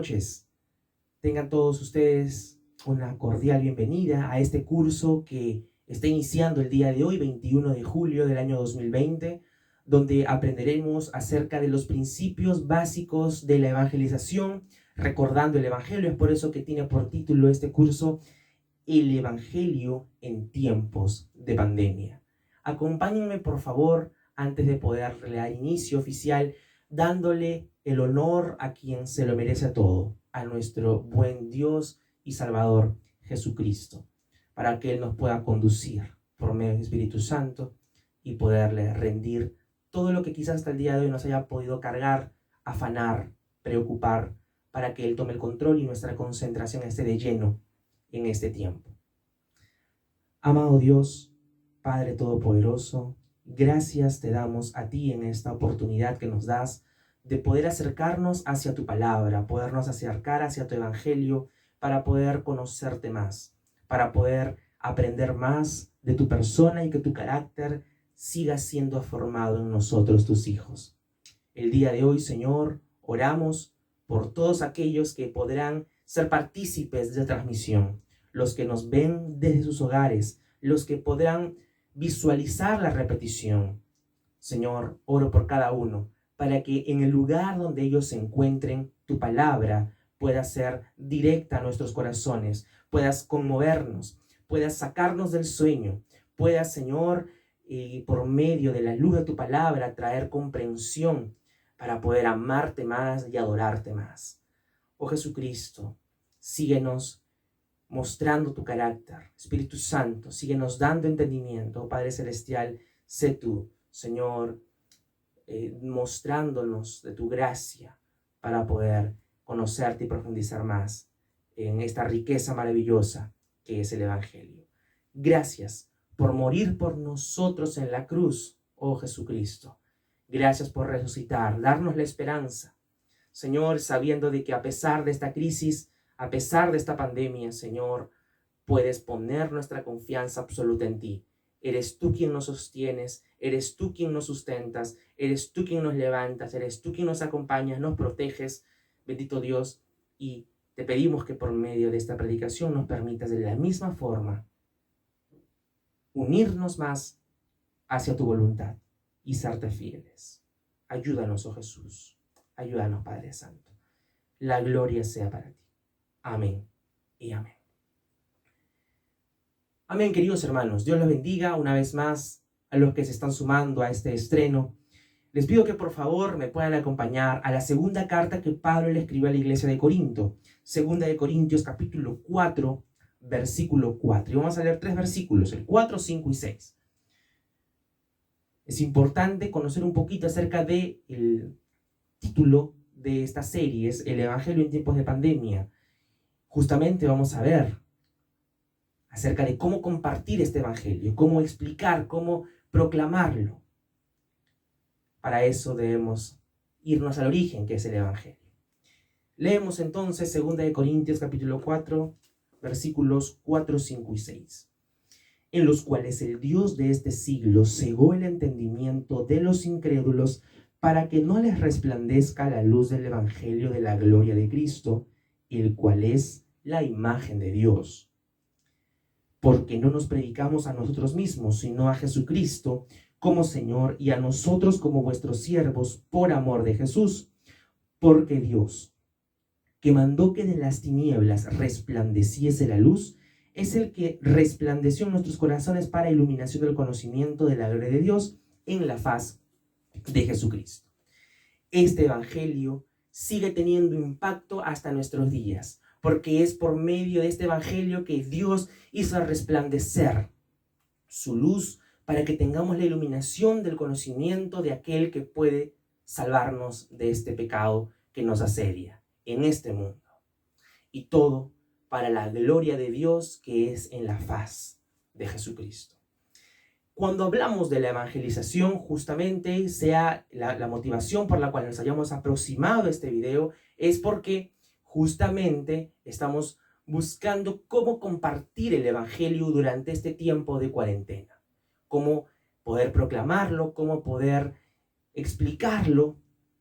noches. Tengan todos ustedes una cordial bienvenida a este curso que está iniciando el día de hoy, 21 de julio del año 2020, donde aprenderemos acerca de los principios básicos de la evangelización, recordando el Evangelio. Es por eso que tiene por título este curso, El Evangelio en tiempos de pandemia. Acompáñenme, por favor, antes de poder dar inicio oficial, dándole el honor a quien se lo merece todo, a nuestro buen Dios y Salvador Jesucristo, para que Él nos pueda conducir por medio del Espíritu Santo y poderle rendir todo lo que quizás hasta el día de hoy nos haya podido cargar, afanar, preocupar, para que Él tome el control y nuestra concentración esté de lleno en este tiempo. Amado Dios, Padre Todopoderoso, gracias te damos a ti en esta oportunidad que nos das de poder acercarnos hacia tu palabra, podernos acercar hacia tu evangelio para poder conocerte más, para poder aprender más de tu persona y que tu carácter siga siendo formado en nosotros, tus hijos. El día de hoy, Señor, oramos por todos aquellos que podrán ser partícipes de esta transmisión, los que nos ven desde sus hogares, los que podrán visualizar la repetición. Señor, oro por cada uno, para que en el lugar donde ellos se encuentren, tu palabra pueda ser directa a nuestros corazones, puedas conmovernos, puedas sacarnos del sueño, puedas, Señor, por medio de la luz de tu palabra, traer comprensión para poder amarte más y adorarte más. Oh Jesucristo, síguenos mostrando tu carácter. Espíritu Santo, síguenos dando entendimiento. Oh Padre Celestial, sé tú, Señor, mostrándonos de tu gracia para poder conocerte y profundizar más en esta riqueza maravillosa que es el Evangelio. Gracias por morir por nosotros en la cruz, oh Jesucristo. Gracias por resucitar, darnos la esperanza, Señor, sabiendo de que a pesar de esta crisis, a pesar de esta pandemia, Señor, puedes poner nuestra confianza absoluta en ti. Eres tú quien nos sostienes, eres tú quien nos sustentas, eres tú quien nos levantas, eres tú quien nos acompañas, nos proteges, bendito Dios, y te pedimos que por medio de esta predicación nos permitas de la misma forma unirnos más hacia tu voluntad y serte fieles. Ayúdanos, oh Jesús, ayúdanos, Padre Santo. La gloria sea para ti. Amén y amén. Amén, queridos hermanos. Dios los bendiga una vez más a los que se están sumando a este estreno. Les pido que por favor me puedan acompañar a la segunda carta que Pablo le escribió a la iglesia de Corinto. Segunda de Corintios, capítulo 4, versículo 4. Y vamos a leer 3 versículos, el 4, 5 y 6. Es importante conocer un poquito acerca del título de esta serie, es El Evangelio en tiempos de pandemia. Justamente vamos a ver acerca de cómo compartir este evangelio, cómo explicar, cómo proclamarlo. Para eso debemos irnos al origen, que es el evangelio. Leemos entonces 2 de Corintios capítulo 4, versículos 4, 5 y 6. En los cuales el Dios de este siglo cegó el entendimiento de los incrédulos para que no les resplandezca la luz del evangelio de la gloria de Cristo, el cual es la imagen de Dios. Porque no nos predicamos a nosotros mismos, sino a Jesucristo como Señor y a nosotros como vuestros siervos por amor de Jesús. Porque Dios, que mandó que de las tinieblas resplandeciese la luz, es el que resplandeció en nuestros corazones para iluminación del conocimiento de la gloria de Dios en la faz de Jesucristo. Este evangelio sigue teniendo impacto hasta nuestros días, porque es por medio de este evangelio que Dios hizo resplandecer su luz para que tengamos la iluminación del conocimiento de aquel que puede salvarnos de este pecado que nos asedia en este mundo. Y todo para la gloria de Dios que es en la faz de Jesucristo. Cuando hablamos de la evangelización, justamente sea la motivación por la cual nos hayamos aproximado a este video, es porque justamente estamos buscando cómo compartir el evangelio durante este tiempo de cuarentena. Cómo poder proclamarlo, cómo poder explicarlo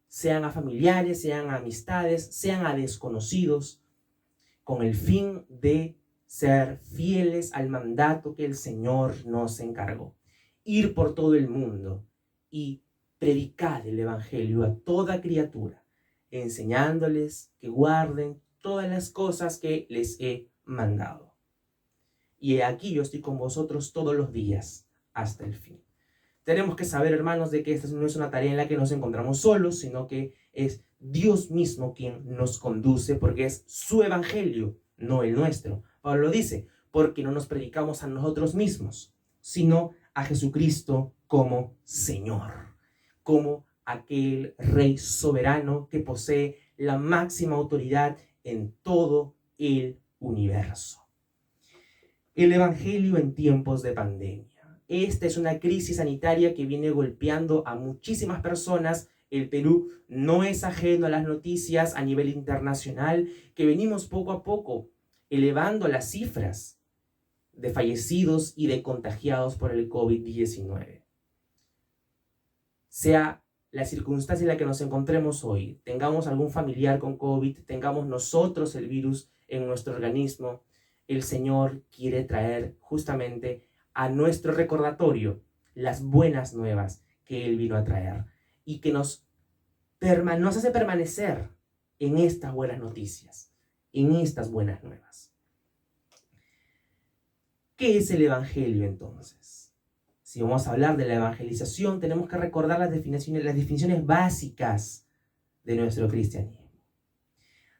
sean a familiares, sean a amistades, sean a desconocidos, con el fin de ser fieles al mandato que el Señor nos encargó. Ir por todo el mundo y predicar el Evangelio a toda criatura, enseñándoles que guarden todas las cosas que les he mandado. Y aquí yo estoy con vosotros todos los días hasta el fin. Tenemos que saber, hermanos, de que esta no es una tarea en la que nos encontramos solos, sino que es Dios mismo quien nos conduce, porque es su evangelio, no el nuestro. Pablo dice, porque no nos predicamos a nosotros mismos, sino a Jesucristo como Señor, como aquel Rey soberano que posee la máxima autoridad en todo el universo. El evangelio en tiempos de pandemia. Esta es una crisis sanitaria que viene golpeando a muchísimas personas. El Perú no es ajeno a las noticias a nivel internacional, que venimos poco a poco elevando las cifras de fallecidos y de contagiados por el COVID-19. Sea la circunstancia en la que nos encontremos hoy, tengamos algún familiar con COVID, tengamos nosotros el virus en nuestro organismo, el Señor quiere traer justamente a nuestro recordatorio las buenas nuevas que Él vino a traer y que nos hace permanecer en estas buenas noticias, en estas buenas nuevas. ¿Qué es el Evangelio entonces? Si vamos a hablar de la evangelización, tenemos que recordar las definiciones básicas de nuestro cristianismo.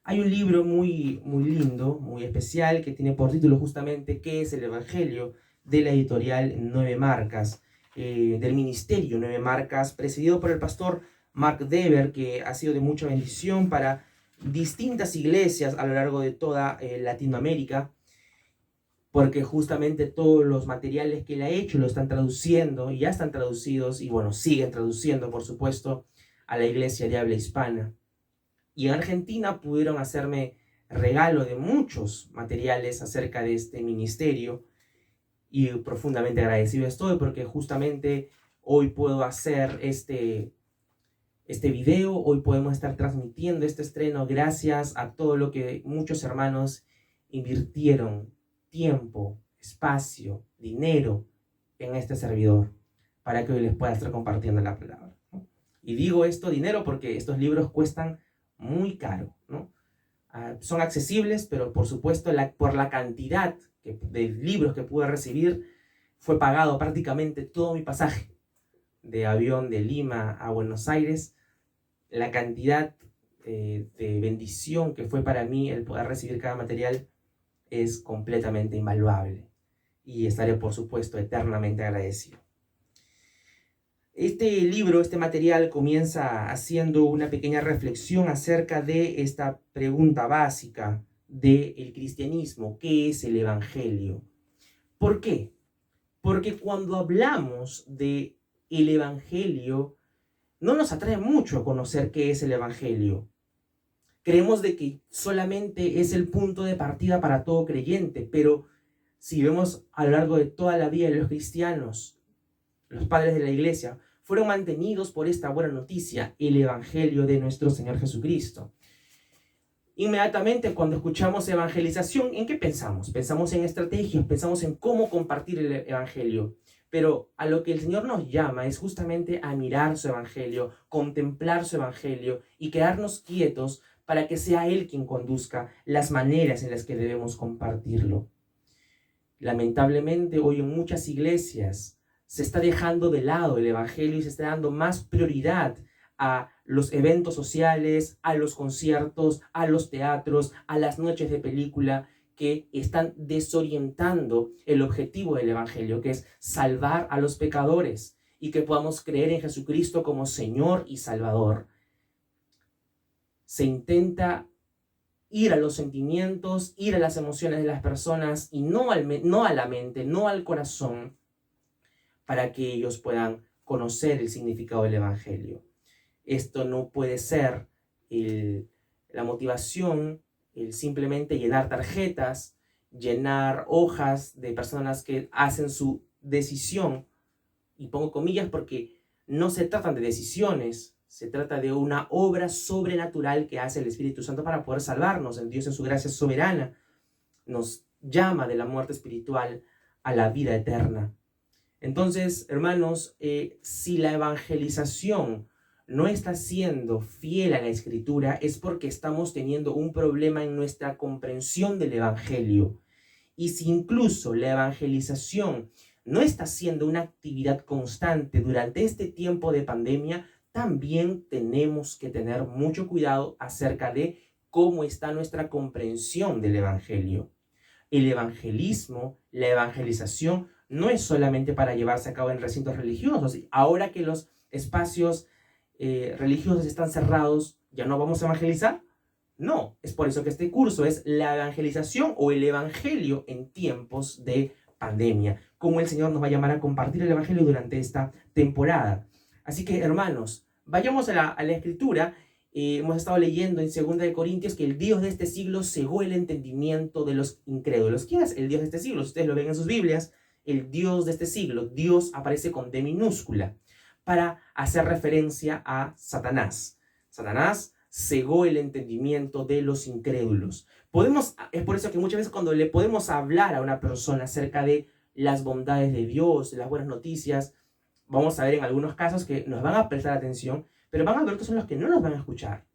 Hay un libro muy lindo, muy especial, que tiene por título justamente ¿Qué es el Evangelio?, de la editorial Nueve Marcas, del ministerio Nueve Marcas, presidido por el pastor Mark Dever, que ha sido de mucha bendición para distintas iglesias a lo largo de toda Latinoamérica, porque justamente todos los materiales que él ha hecho lo están traduciendo, y ya están traducidos, y bueno, siguen traduciendo, por supuesto, a la iglesia de habla hispana. Y en Argentina pudieron hacerme regalo de muchos materiales acerca de este ministerio, y profundamente agradecido estoy porque justamente hoy puedo hacer este video, hoy podemos estar transmitiendo este estreno gracias a todo lo que muchos hermanos invirtieron, tiempo, espacio, dinero en este servidor, para que hoy les pueda estar compartiendo la palabra, ¿no? Y digo esto dinero porque estos libros cuestan muy caro, ¿no? Son accesibles, pero por supuesto por la cantidad de libros que pude recibir, fue pagado prácticamente todo mi pasaje de avión de Lima a Buenos Aires. La cantidad de bendición que fue para mí el poder recibir cada material es completamente invaluable, y estaré por supuesto eternamente agradecido. Este libro, este material, comienza haciendo una pequeña reflexión acerca de esta pregunta básica del cristianismo: ¿qué es el Evangelio? ¿Por qué? Porque cuando hablamos de el Evangelio, no nos atrae mucho conocer qué es el Evangelio. Creemos de que solamente es el punto de partida para todo creyente, pero si vemos a lo largo de toda la vida de los cristianos, los padres de la iglesia fueron mantenidos por esta buena noticia, el Evangelio de nuestro Señor Jesucristo. Inmediatamente cuando escuchamos evangelización, ¿en qué pensamos? Pensamos en estrategias, pensamos en cómo compartir el Evangelio. Pero a lo que el Señor nos llama es justamente a mirar su Evangelio, contemplar su Evangelio y quedarnos quietos para que sea Él quien conduzca las maneras en las que debemos compartirlo. Lamentablemente hoy en muchas iglesias se está dejando de lado el Evangelio y se está dando más prioridad a los eventos sociales, a los conciertos, a los teatros, a las noches de película, que están desorientando el objetivo del Evangelio, que es salvar a los pecadores y que podamos creer en Jesucristo como Señor y Salvador. Se intenta ir a los sentimientos, ir a las emociones de las personas y no a la mente, no al corazón, para que ellos puedan conocer el significado del Evangelio. Esto no puede ser la motivación, el simplemente llenar tarjetas, llenar hojas de personas que hacen su decisión, y pongo comillas porque no se tratan de decisiones, Se trata de una obra sobrenatural que hace el Espíritu Santo para poder salvarnos. El Dios en su gracia soberana nos llama de la muerte espiritual a la vida eterna. Entonces, hermanos, si la evangelización no está siendo fiel a la Escritura, es porque estamos teniendo un problema en nuestra comprensión del Evangelio. Y si incluso la evangelización no está siendo una actividad constante durante este tiempo de pandemia, también tenemos que tener mucho cuidado acerca de cómo está nuestra comprensión del Evangelio. El evangelismo, la evangelización, no es solamente para llevarse a cabo en recintos religiosos. Ahora que los espacios religiosos están cerrados, ¿ya no vamos a evangelizar? No, es por eso que este curso es la evangelización o el evangelio en tiempos de pandemia. Cómo el Señor nos va a llamar a compartir el evangelio durante esta temporada. Así que, hermanos, vayamos a la Escritura. Hemos estado leyendo en 2 Corintios que el Dios de este siglo cegó el entendimiento de los incrédulos. ¿Quién es el Dios de este siglo? Si ustedes lo ven en sus Biblias, el Dios de este siglo, Dios aparece con D minúscula para hacer referencia a Satanás. Satanás cegó el entendimiento de los incrédulos. Es por eso que muchas veces cuando le podemos hablar a una persona acerca de las bondades de Dios, de las buenas noticias, vamos a ver en algunos casos que nos van a prestar atención, pero van a ver que son los que no nos van a escuchar,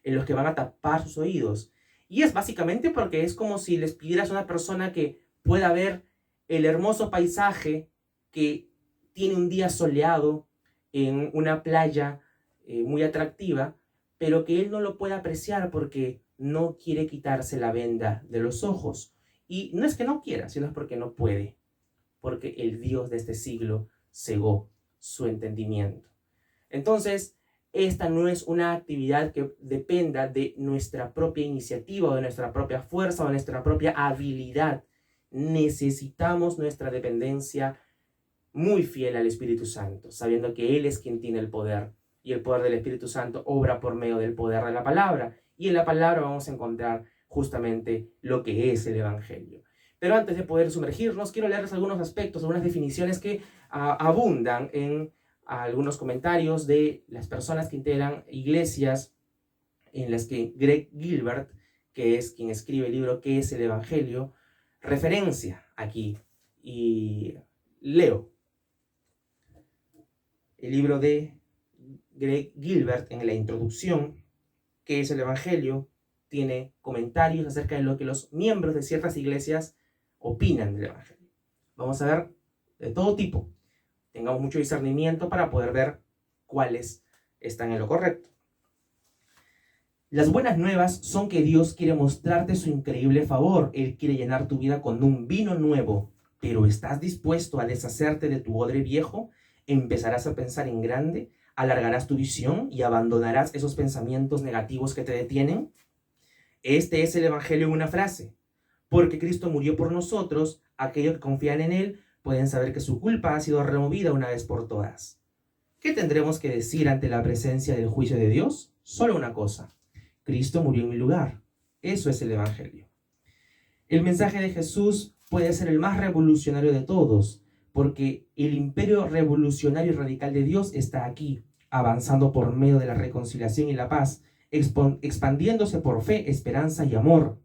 en los que van a tapar sus oídos. Y es básicamente porque es como si les pidieras a una persona que pueda ver el hermoso paisaje que tiene un día soleado en una playa muy atractiva, pero que él no lo puede apreciar porque no quiere quitarse la venda de los ojos. Y no es que no quiera, sino es porque no puede, porque el Dios de este siglo cegó su entendimiento. Entonces, esta no es una actividad que dependa de nuestra propia iniciativa o de nuestra propia fuerza o de nuestra propia habilidad. Necesitamos nuestra dependencia muy fiel al Espíritu Santo, sabiendo que Él es quien tiene el poder. Y el poder del Espíritu Santo obra por medio del poder de la palabra. Y en la palabra vamos a encontrar justamente lo que es el Evangelio. Pero antes de poder sumergirnos, quiero leerles algunos aspectos, algunas definiciones que abundan en algunos comentarios de las personas que integran iglesias en las que Greg Gilbert, que es quien escribe el libro ¿Qué es el Evangelio?, referencia aquí. Y leo el libro de Greg Gilbert en la introducción, ¿Qué es el Evangelio?, tiene comentarios acerca de lo que los miembros de ciertas iglesias opinan del Evangelio. Vamos a ver de todo tipo. Tengamos mucho discernimiento para poder ver cuáles están en lo correcto. Las buenas nuevas son que Dios quiere mostrarte su increíble favor. Él quiere llenar tu vida con un vino nuevo. Pero ¿estás dispuesto a deshacerte de tu odre viejo? ¿Empezarás a pensar en grande? ¿Alargarás tu visión y abandonarás esos pensamientos negativos que te detienen? Este es el Evangelio en una frase. Porque Cristo murió por nosotros, aquellos que confían en Él pueden saber que su culpa ha sido removida una vez por todas. ¿Qué tendremos que decir ante la presencia del juicio de Dios? Solo una cosa. Cristo murió en mi lugar. Eso es el Evangelio. El mensaje de Jesús puede ser el más revolucionario de todos, porque el imperio revolucionario y radical de Dios está aquí, avanzando por medio de la reconciliación y la paz, expandiéndose por fe, esperanza y amor,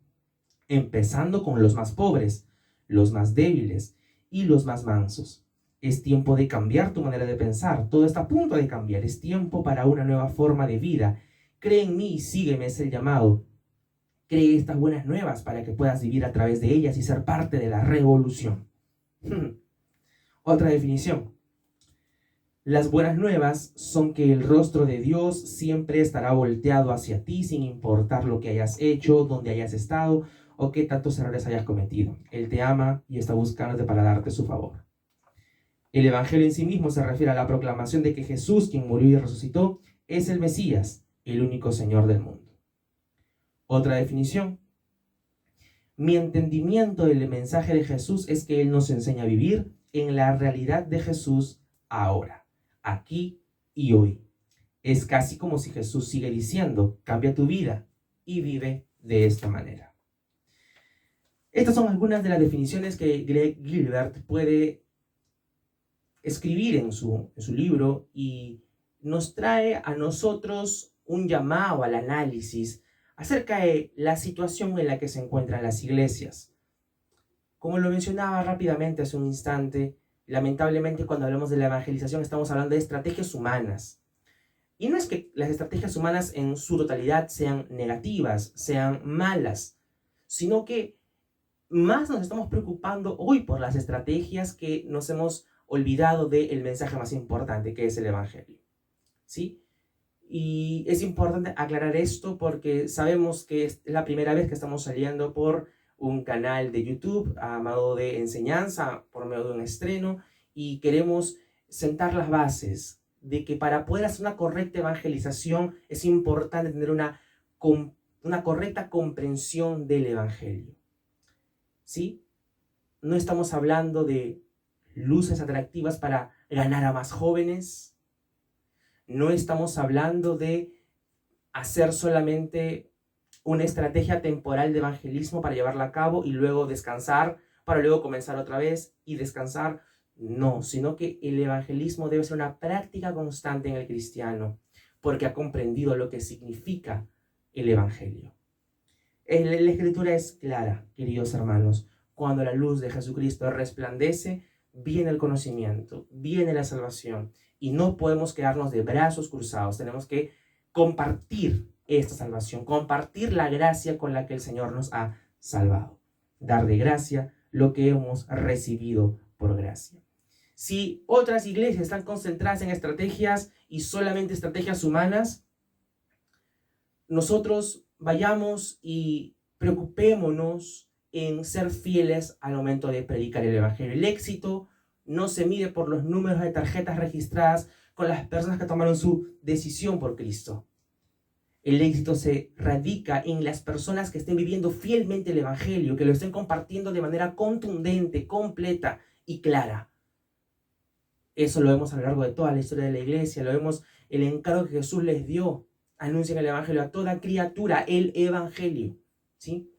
empezando con los más pobres, los más débiles y los más mansos. Es tiempo de cambiar tu manera de pensar. Todo está a punto de cambiar. Es tiempo para una nueva forma de vida. Cree en mí y sígueme, es el llamado. Cree estas buenas nuevas para que puedas vivir a través de ellas y ser parte de la revolución. Otra definición. Las buenas nuevas son que el rostro de Dios siempre estará volteado hacia ti sin importar lo que hayas hecho, dónde hayas estado o qué tantos errores hayas cometido. Él te ama y está buscándote para darte su favor. El Evangelio en sí mismo se refiere a la proclamación de que Jesús, quien murió y resucitó, es el Mesías, el único Señor del mundo. Otra definición. Mi entendimiento del mensaje de Jesús es que Él nos enseña a vivir en la realidad de Jesús ahora, aquí y hoy. Es casi como si Jesús sigue diciendo, cambia tu vida y vive de esta manera. Estas son algunas de las definiciones que Greg Gilbert puede escribir en su libro, y nos trae a nosotros un llamado al análisis acerca de la situación en la que se encuentran las iglesias. Como lo mencionaba rápidamente hace un instante, lamentablemente cuando hablamos de la evangelización estamos hablando de estrategias humanas. Y no es que las estrategias humanas en su totalidad sean negativas, sean malas, sino que más nos estamos preocupando hoy por las estrategias que nos hemos olvidado del mensaje más importante, que es el Evangelio. ¿Sí? Y es importante aclarar esto porque sabemos que es la primera vez que estamos saliendo por un canal de YouTube a modo de enseñanza, por medio de un estreno, y queremos sentar las bases de que para poder hacer una correcta evangelización es importante tener una correcta comprensión del Evangelio. ¿Sí? No estamos hablando de luces atractivas para ganar a más jóvenes. No estamos hablando de hacer solamente una estrategia temporal de evangelismo para llevarla a cabo y luego descansar, para luego comenzar otra vez y descansar. No, sino que el evangelismo debe ser una práctica constante en el cristiano, porque ha comprendido lo que significa el evangelio. La escritura es clara, queridos hermanos. Cuando la luz de Jesucristo resplandece, viene el conocimiento, viene la salvación. Y no podemos quedarnos de brazos cruzados. Tenemos que compartir esta salvación, compartir la gracia con la que el Señor nos ha salvado. Dar de gracia lo que hemos recibido por gracia. Si otras iglesias están concentradas en estrategias y solamente estrategias humanas, nosotros vayamos y preocupémonos en ser fieles al momento de predicar el Evangelio. El éxito no se mide por los números de tarjetas registradas con las personas que tomaron su decisión por Cristo. El éxito se radica en las personas que estén viviendo fielmente el Evangelio, que lo estén compartiendo de manera contundente, completa y clara. Eso lo vemos a lo largo de toda la historia de la iglesia, lo vemos el encargo que Jesús les dio. Anuncien el Evangelio a toda criatura, el Evangelio, ¿sí?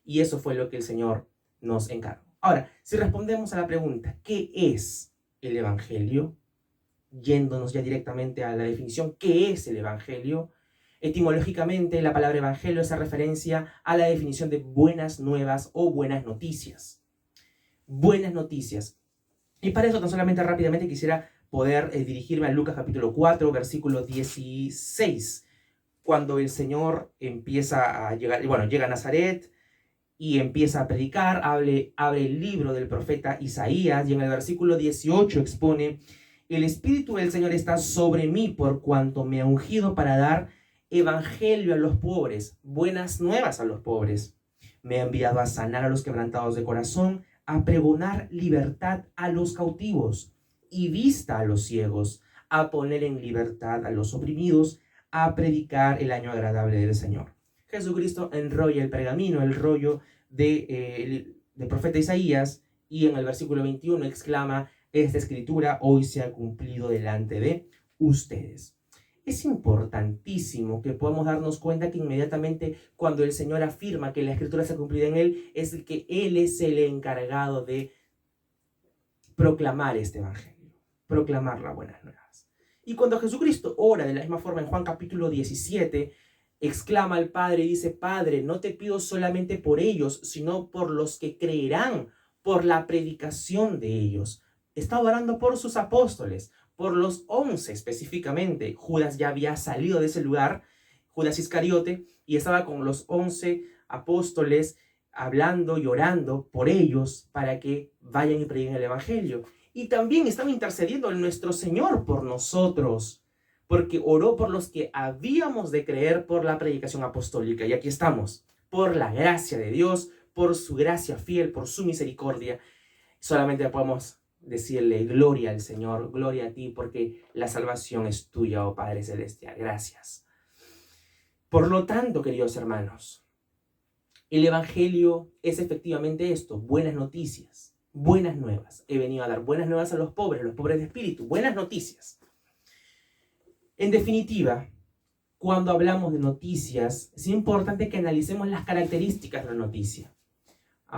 Y eso fue lo que el Señor nos encargó. Ahora, si respondemos a la pregunta, ¿qué es el Evangelio? Yéndonos ya directamente a la definición, ¿qué es el Evangelio? Etimológicamente, la palabra Evangelio hace referencia a la definición de buenas nuevas o buenas noticias. Buenas noticias. Y para eso, tan solamente rápidamente quisiera poder dirigirme a Lucas capítulo 4, versículo 16. Cuando el Señor empieza a llegar, llega a Nazaret y empieza a predicar, abre el libro del profeta Isaías y en el versículo 18 expone: el Espíritu del Señor está sobre mí por cuanto me ha ungido para dar evangelio a los pobres, buenas nuevas a los pobres. Me ha enviado a sanar a los quebrantados de corazón, a pregonar libertad a los cautivos y vista a los ciegos, a poner en libertad a los oprimidos, a predicar el año agradable del Señor. Jesucristo enrolla el pergamino, el rollo del profeta Isaías, y en el versículo 21 exclama: esta escritura hoy se ha cumplido delante de ustedes. Es importantísimo que podamos darnos cuenta que inmediatamente cuando el Señor afirma que la escritura se ha cumplido en Él, es que Él es el encargado de proclamar este evangelio, proclamar las buenas nuevas. Y cuando Jesucristo ora de la misma forma en Juan capítulo 17, exclama al Padre y dice: Padre, no te pido solamente por ellos, sino por los que creerán por la predicación de ellos. Está orando por sus apóstoles, por los 11 específicamente. Judas ya había salido de ese lugar, Judas Iscariote, y estaba con los 11 apóstoles hablando y orando por ellos para que vayan y prediquen el evangelio. Y también estaba intercediendo a nuestro Señor por nosotros, porque oró por los que habíamos de creer por la predicación apostólica. Y aquí estamos, por la gracia de Dios, por su gracia fiel, por su misericordia. Solamente podemos decirle: gloria al Señor, gloria a ti, porque la salvación es tuya, oh Padre Celestial. Gracias. Por lo tanto, queridos hermanos, el Evangelio es efectivamente esto: buenas noticias, buenas nuevas. He venido a dar buenas nuevas a los pobres de espíritu, buenas noticias. En definitiva, cuando hablamos de noticias, es importante que analicemos las características de la noticia.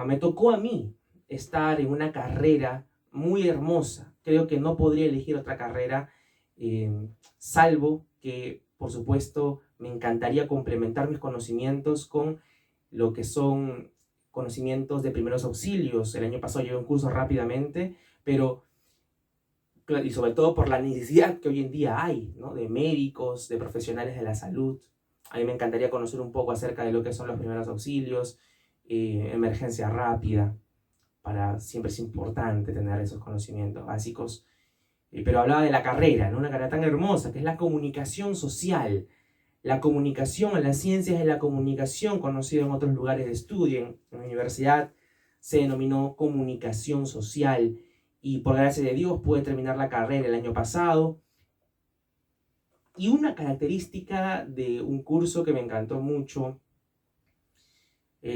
Me tocó a mí estar en una carrera muy hermosa. Creo que no podría elegir otra carrera salvo que, por supuesto, me encantaría complementar mis conocimientos con lo que son conocimientos de primeros auxilios. El año pasado llevé un curso rápidamente, pero, y sobre todo por la necesidad que hoy en día hay, ¿no?, de médicos, de profesionales de la salud. A mí me encantaría conocer un poco acerca de lo que son los primeros auxilios, emergencia rápida. Siempre es importante tener esos conocimientos básicos. Pero hablaba de la carrera, ¿no?, una carrera tan hermosa, que es la comunicación social. La comunicación, las ciencias de la comunicación, conocido en otros lugares de estudio, en la universidad se denominó comunicación social, y por gracia de Dios pude terminar la carrera el año pasado. Y una característica de un curso que me encantó mucho,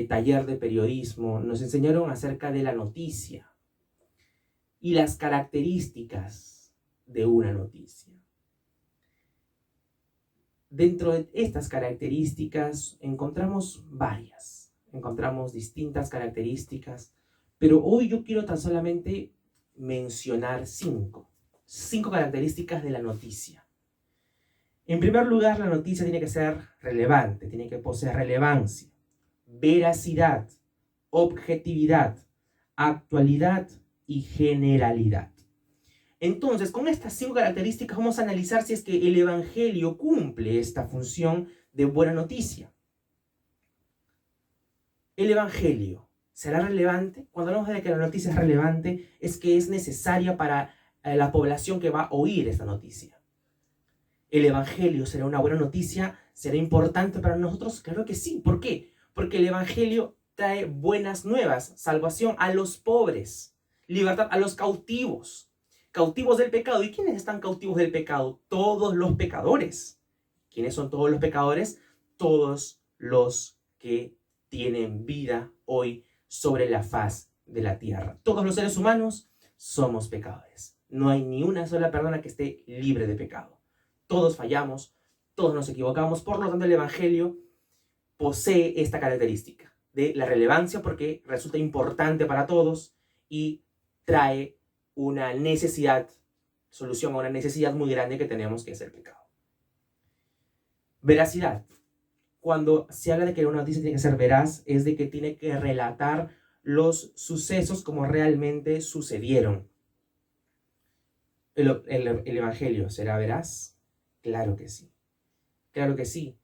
taller de periodismo, nos enseñaron acerca de la noticia y las características de una noticia. Dentro de estas características encontramos distintas características, pero hoy yo quiero tan solamente mencionar cinco características de la noticia. En primer lugar, la noticia tiene que ser relevante, tiene que poseer relevancia, veracidad, objetividad, actualidad y generalidad. Entonces, con estas 5 características vamos a analizar si es que el Evangelio cumple esta función de buena noticia. ¿El Evangelio será relevante? Cuando hablamos de que la noticia es relevante, es que es necesaria para la población que va a oír esta noticia. ¿El Evangelio será una buena noticia? ¿Será importante para nosotros? Claro que sí. ¿Por qué? Porque el Evangelio trae buenas nuevas, salvación a los pobres, libertad a los cautivos del pecado. ¿Y quiénes están cautivos del pecado? Todos los pecadores. ¿Quiénes son todos los pecadores? Todos los que tienen vida hoy sobre la faz de la tierra. Todos los seres humanos somos pecadores. No hay ni una sola persona que esté libre de pecado. Todos fallamos, todos nos equivocamos. Por lo tanto, el Evangelio posee esta característica de la relevancia, porque resulta importante para todos y trae una solución a una necesidad muy grande que tenemos, que es el pecado. Veracidad. Cuando se habla de que una noticia tiene que ser veraz, es de que tiene que relatar los sucesos como realmente sucedieron. ¿El Evangelio será veraz? Claro que sí. Claro que sí.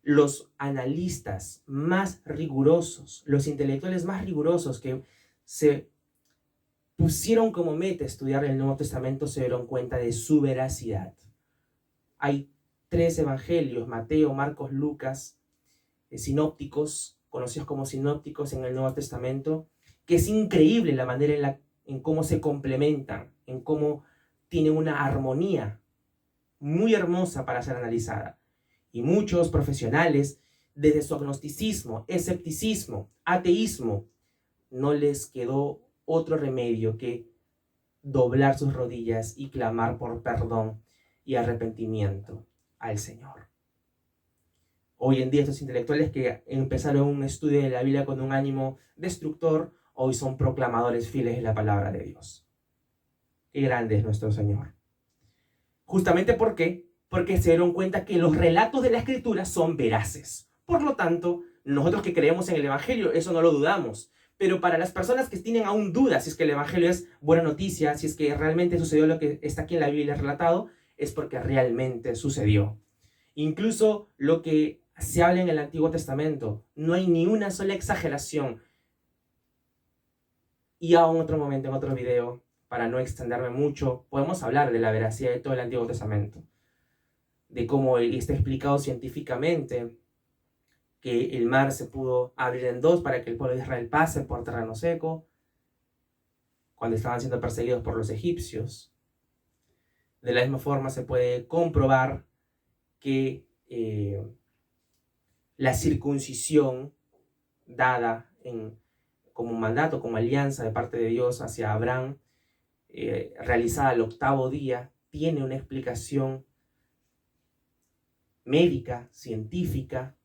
Los analistas más rigurosos, los intelectuales más rigurosos que se pusieron como meta estudiar el Nuevo Testamento se dieron cuenta de su veracidad. Hay 3 evangelios, Mateo, Marcos, Lucas, sinópticos, conocidos como sinópticos en el Nuevo Testamento, que es increíble la manera en cómo se complementan, en cómo tienen una armonía muy hermosa para ser analizada. Y muchos profesionales, desde su agnosticismo, escepticismo, ateísmo, no les quedó otro remedio que doblar sus rodillas y clamar por perdón y arrepentimiento al Señor. Hoy en día estos intelectuales que empezaron un estudio de la Biblia con un ánimo destructor, hoy son proclamadores fieles de la palabra de Dios. Qué grande es nuestro Señor. Justamente porque se dieron cuenta que los relatos de la Escritura son veraces. Por lo tanto, nosotros que creemos en el Evangelio, eso no lo dudamos. Pero para las personas que tienen aún dudas si es que el Evangelio es buena noticia, si es que realmente sucedió lo que está aquí en la Biblia relatado, es porque realmente sucedió. Incluso lo que se habla en el Antiguo Testamento, no hay ni una sola exageración. Y a otro momento, en otro video, para no extenderme mucho, podemos hablar de la veracidad de todo el Antiguo Testamento, de cómo está explicado científicamente que el mar se pudo abrir en 2 para que el pueblo de Israel pase por terreno seco, cuando estaban siendo perseguidos por los egipcios. De la misma forma se puede comprobar que la circuncisión dada como un mandato, como alianza de parte de Dios hacia Abraham, realizada al 8º día, tiene una explicación médica, científica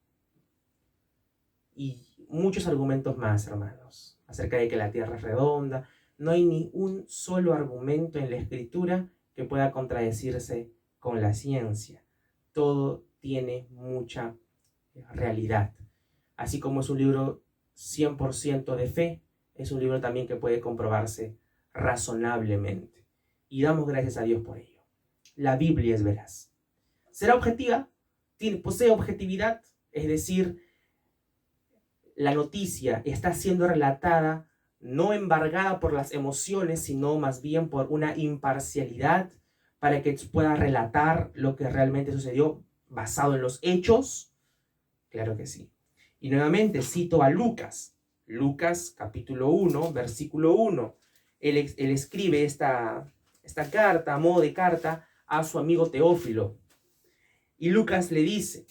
y muchos argumentos más, hermanos, acerca de que la tierra es redonda. No hay ni un solo argumento en la Escritura que pueda contradecirse con la ciencia. Todo tiene mucha realidad. Así como es un libro 100% de fe, es un libro también que puede comprobarse razonablemente. Y damos gracias a Dios por ello. La Biblia es veraz. ¿Será objetiva? Posee objetividad, es decir, la noticia está siendo relatada no embargada por las emociones, sino más bien por una imparcialidad para que pueda relatar lo que realmente sucedió basado en los hechos. Claro que sí. Y nuevamente cito a Lucas. Lucas capítulo 1, versículo 1. Él escribe esta carta, a modo de carta, a su amigo Teófilo. Y Lucas le dice: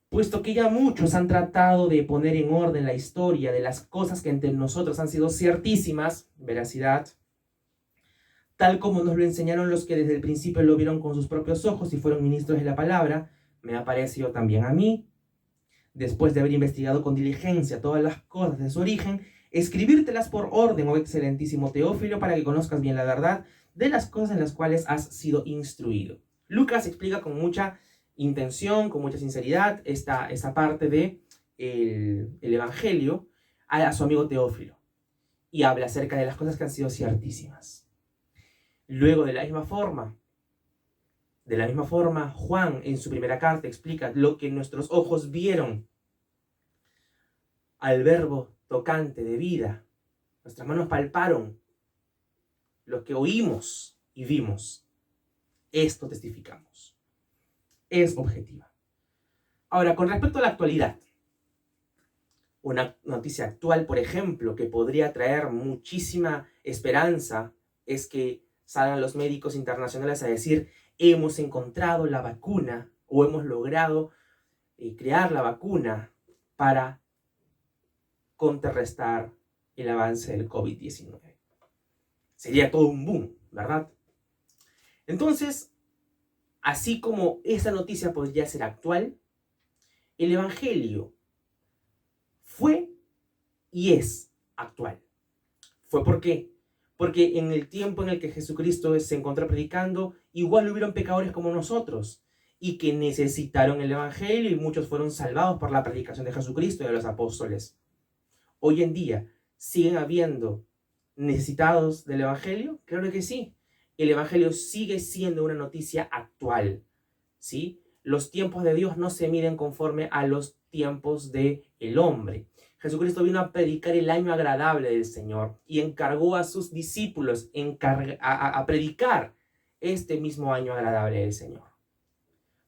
puesto que ya muchos han tratado de poner en orden la historia de las cosas que entre nosotros han sido ciertísimas, veracidad, tal como nos lo enseñaron los que desde el principio lo vieron con sus propios ojos y fueron ministros de la palabra, me ha parecido también a mí, después de haber investigado con diligencia todas las cosas de su origen, escribírtelas por orden, oh excelentísimo Teófilo, para que conozcas bien la verdad de las cosas en las cuales has sido instruido. Lucas explica con mucha intención, con mucha sinceridad, esta parte de el Evangelio a su amigo Teófilo, y habla acerca de las cosas que han sido ciertísimas. Luego, de la misma forma, Juan en su primera carta explica lo que nuestros ojos vieron al verbo tocante de vida, nuestras manos palparon, lo que oímos y vimos. Esto testificamos. Es objetiva. Ahora, con respecto a la actualidad, una noticia actual, por ejemplo, que podría traer muchísima esperanza, es que salgan los médicos internacionales a decir: hemos encontrado la vacuna o hemos logrado crear la vacuna para contrarrestar el avance del COVID-19. Sería todo un boom, ¿verdad? Entonces, así como esta noticia podría ser actual, el Evangelio fue y es actual. ¿Fue por qué? Porque en el tiempo en el que Jesucristo se encontró predicando, igual hubieron pecadores como nosotros y que necesitaron el Evangelio, y muchos fueron salvados por la predicación de Jesucristo y de los apóstoles. Hoy en día, ¿siguen habiendo necesitados del Evangelio? Claro que sí. El Evangelio sigue siendo una noticia actual, ¿sí? Los tiempos de Dios no se miden conforme a los tiempos del hombre. Jesucristo vino a predicar el año agradable del Señor y encargó a sus discípulos a predicar este mismo año agradable del Señor.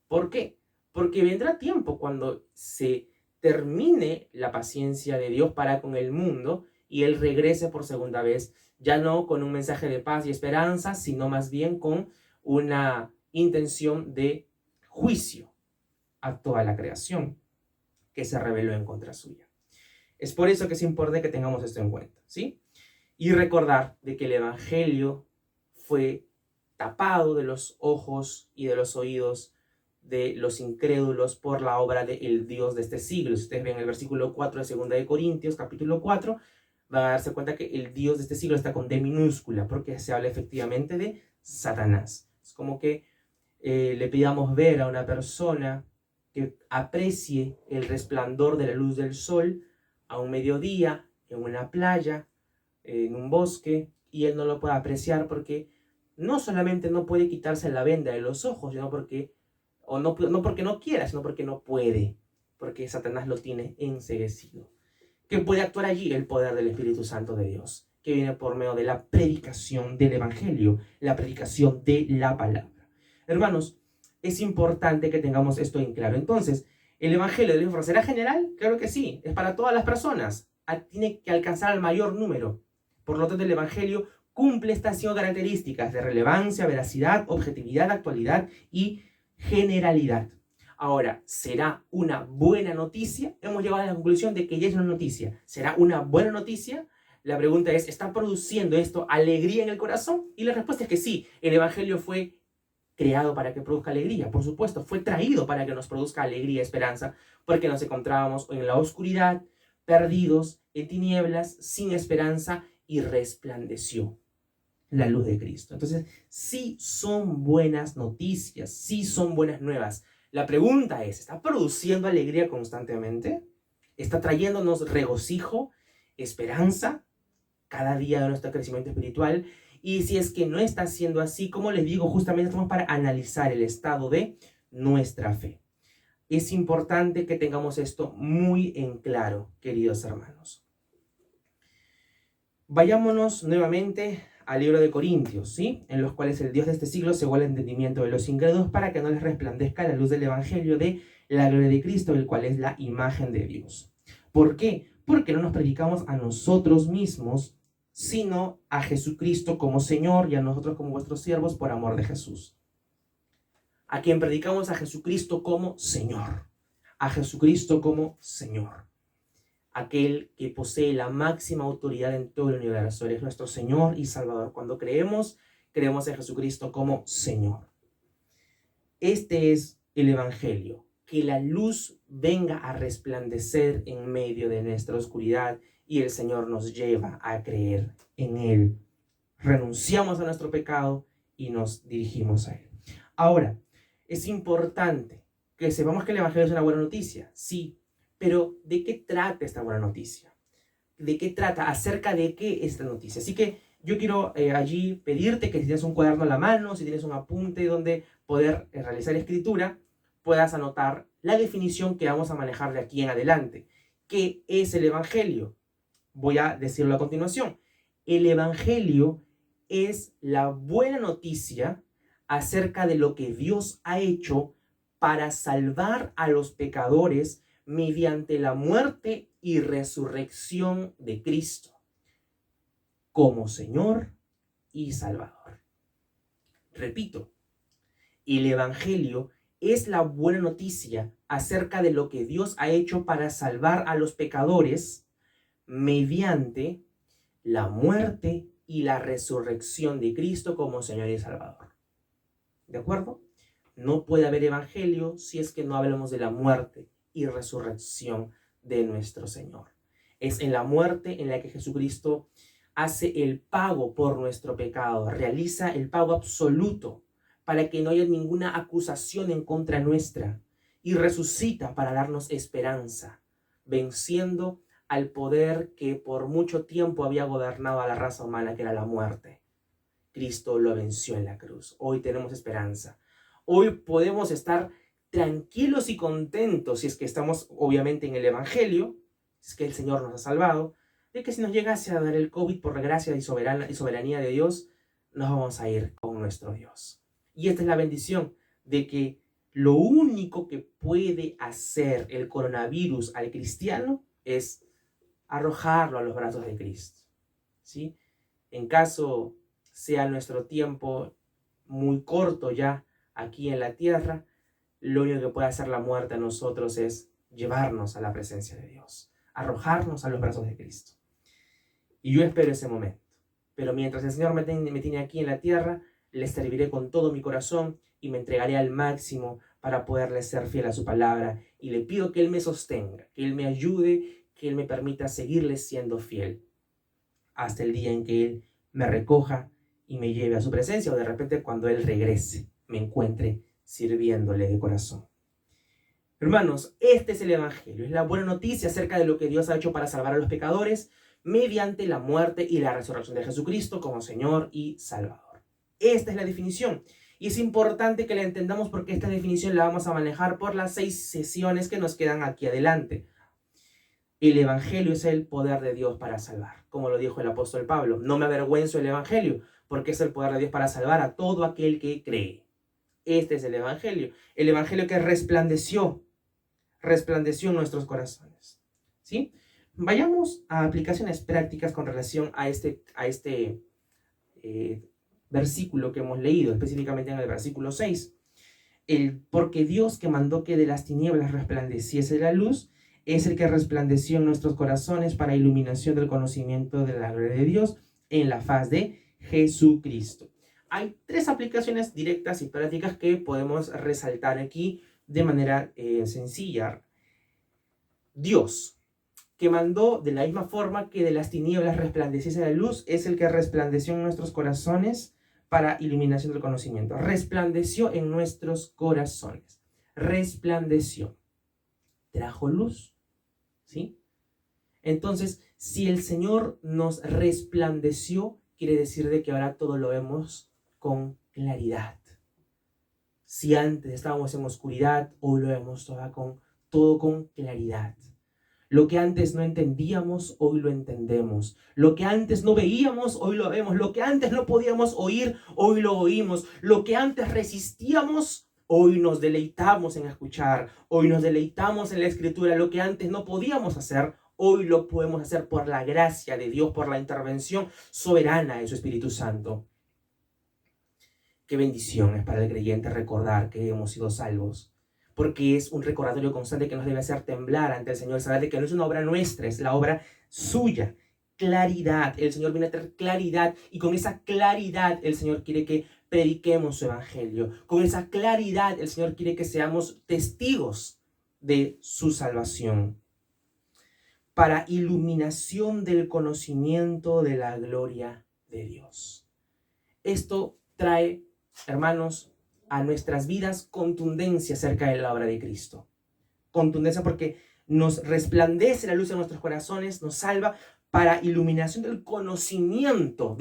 ¿Por qué? Porque vendrá tiempo cuando se termine la paciencia de Dios para con el mundo y Él regrese por segunda vez, ya no con un mensaje de paz y esperanza, sino más bien con una intención de juicio a toda la creación que se rebeló en contra suya. Es por eso que es importante que tengamos esto en cuenta, ¿sí? Y recordar de que el Evangelio fue tapado de los ojos y de los oídos de los incrédulos por la obra del Dios de este siglo. Si ustedes ven el versículo 4 de 2 de Corintios, capítulo 4, van a darse cuenta que el Dios de este siglo está con D minúscula, porque se habla efectivamente de Satanás. Es como que le pidamos ver a una persona que aprecie el resplandor de la luz del sol a un mediodía, en una playa, en un bosque, y él no lo puede apreciar porque no solamente no puede quitarse la venda de los ojos, sino porque, no porque no quiera, sino porque no puede, porque Satanás lo tiene enceguecido. ¿Qué puede actuar allí? El poder del Espíritu Santo de Dios, que viene por medio de la predicación del Evangelio, la predicación de la palabra. Hermanos, es importante que tengamos esto en claro. Entonces, ¿el Evangelio de Dios será general? Claro que sí, es para todas las personas. Tiene que alcanzar al mayor número. Por lo tanto, el Evangelio cumple estas 5 características de relevancia, veracidad, objetividad, actualidad y generalidad. Ahora, ¿será una buena noticia? Hemos llegado a la conclusión de que ya es una noticia. ¿Será una buena noticia? La pregunta es, ¿está produciendo esto alegría en el corazón? Y la respuesta es que sí, el Evangelio fue creado para que produzca alegría, por supuesto, fue traído para que nos produzca alegría y esperanza, porque nos encontrábamos en la oscuridad, perdidos, en tinieblas, sin esperanza, y resplandeció. la luz de Cristo. Entonces, sí son buenas noticias, sí son buenas nuevas. La pregunta es, ¿está produciendo alegría constantemente? ¿Está trayéndonos regocijo, esperanza cada día de nuestro crecimiento espiritual? Y si es que no está siendo así, como les digo, justamente estamos para analizar el estado de nuestra fe. Es importante que tengamos esto muy en claro, queridos hermanos. Vayámonos nuevamente al libro de Corintios, ¿sí? En los cuales el Dios de este siglo cegó el entendimiento de los incrédulos para que no les resplandezca la luz del evangelio de la gloria de Cristo, el cual es la imagen de Dios. ¿Por qué? Porque no nos predicamos a nosotros mismos, sino a Jesucristo como Señor y a nosotros como vuestros siervos por amor de Jesús. A quien predicamos a Jesucristo como Señor. A Jesucristo como Señor. Aquel que posee la máxima autoridad en todo el universo. Él es nuestro Señor y Salvador. Cuando creemos en Jesucristo como Señor. Este es el Evangelio. Que la luz venga a resplandecer en medio de nuestra oscuridad y el Señor nos lleva a creer en Él. Renunciamos a nuestro pecado y nos dirigimos a Él. Ahora, es importante que sepamos que el Evangelio es una buena noticia. Sí. Pero, ¿de qué trata esta buena noticia? ¿De qué trata? ¿Acerca de qué esta noticia? Así que yo quiero allí pedirte que si tienes un cuaderno a la mano, si tienes un apunte donde poder realizar escritura, puedas anotar la definición que vamos a manejar de aquí en adelante. ¿Qué es el Evangelio? Voy a decirlo a continuación. El Evangelio es la buena noticia acerca de lo que Dios ha hecho para salvar a los pecadores mediante la muerte y resurrección de Cristo como Señor y Salvador. Repito, el Evangelio es la buena noticia acerca de lo que Dios ha hecho para salvar a los pecadores mediante la muerte y la resurrección de Cristo como Señor y Salvador. ¿De acuerdo? No puede haber Evangelio si es que no hablamos de la muerte y resurrección de nuestro Señor. Es en la muerte en la que Jesucristo hace el pago por nuestro pecado, realiza el pago absoluto para que no haya ninguna acusación en contra nuestra y resucita para darnos esperanza, venciendo al poder que por mucho tiempo había gobernado a la raza humana, que era la muerte. Cristo lo venció en la cruz. Hoy tenemos esperanza. Hoy podemos estar tranquilos y contentos si es que estamos obviamente en el Evangelio, si es que el Señor nos ha salvado, de que si nos llegase a dar el COVID por la gracia y soberanía de Dios, nos vamos a ir con nuestro Dios. Y esta es la bendición de que lo único que puede hacer el coronavirus al cristiano es arrojarlo a los brazos de Cristo. ¿Sí? En caso sea nuestro tiempo muy corto ya aquí en la tierra, lo único que puede hacer la muerte a nosotros es llevarnos a la presencia de Dios, arrojarnos a los brazos de Cristo. Y yo espero ese momento. Pero mientras el Señor me tiene aquí en la tierra, le serviré con todo mi corazón y me entregaré al máximo para poderle ser fiel a su palabra. Y le pido que Él me sostenga, que Él me ayude, que Él me permita seguirle siendo fiel hasta el día en que Él me recoja y me lleve a su presencia, o de repente cuando Él regrese me encuentre sirviéndole de corazón. Hermanos, este es el Evangelio, es la buena noticia acerca de lo que Dios ha hecho para salvar a los pecadores mediante la muerte y la resurrección de Jesucristo como Señor y Salvador. Esta es la definición. Y es importante que la entendamos porque esta definición la vamos a manejar por las 6 sesiones que nos quedan aquí adelante. El Evangelio es el poder de Dios para salvar, como lo dijo el apóstol Pablo. No me avergüenzo del Evangelio, porque es el poder de Dios para salvar a todo aquel que cree. Este es el Evangelio que resplandeció en nuestros corazones. ¿Sí? Vayamos a aplicaciones prácticas con relación a este versículo que hemos leído, específicamente en el versículo 6. Porque Dios, que mandó que de las tinieblas resplandeciese la luz, es el que resplandeció en nuestros corazones para iluminación del conocimiento de la gloria de Dios en la faz de Jesucristo. Hay 3 aplicaciones directas y prácticas que podemos resaltar aquí de manera sencilla. Dios que mandó de la misma forma que de las tinieblas resplandeciese la luz, es el que resplandeció en nuestros corazones para iluminación del conocimiento. Resplandeció en nuestros corazones. Resplandeció. Trajo luz. ¿Sí? Entonces, si el Señor nos resplandeció, quiere decir de que ahora todo lo vemos con claridad. Si antes estábamos en oscuridad, hoy lo vemos todo con claridad. Lo que antes no entendíamos, hoy lo entendemos. Lo que antes no veíamos, hoy lo vemos. Lo que antes no podíamos oír, hoy lo oímos. Lo que antes resistíamos, hoy nos deleitamos en escuchar. Hoy nos deleitamos en la Escritura. Lo que antes no podíamos hacer, hoy lo podemos hacer por la gracia de Dios, por la intervención soberana de su Espíritu Santo. Qué bendición es para el creyente recordar que hemos sido salvos, porque es un recordatorio constante que nos debe hacer temblar ante el Señor, saber de que no es una obra nuestra, es la obra suya. Claridad, el Señor viene a traer claridad, y con esa claridad el Señor quiere que prediquemos su evangelio. Con esa claridad el Señor quiere que seamos testigos de su salvación, para iluminación del conocimiento de la gloria de Dios. Esto trae, hermanos, a nuestras vidas contundencia acerca de la obra de Cristo. Contundencia porque nos resplandece la luz en nuestros corazones, nos salva para iluminación del conocimiento,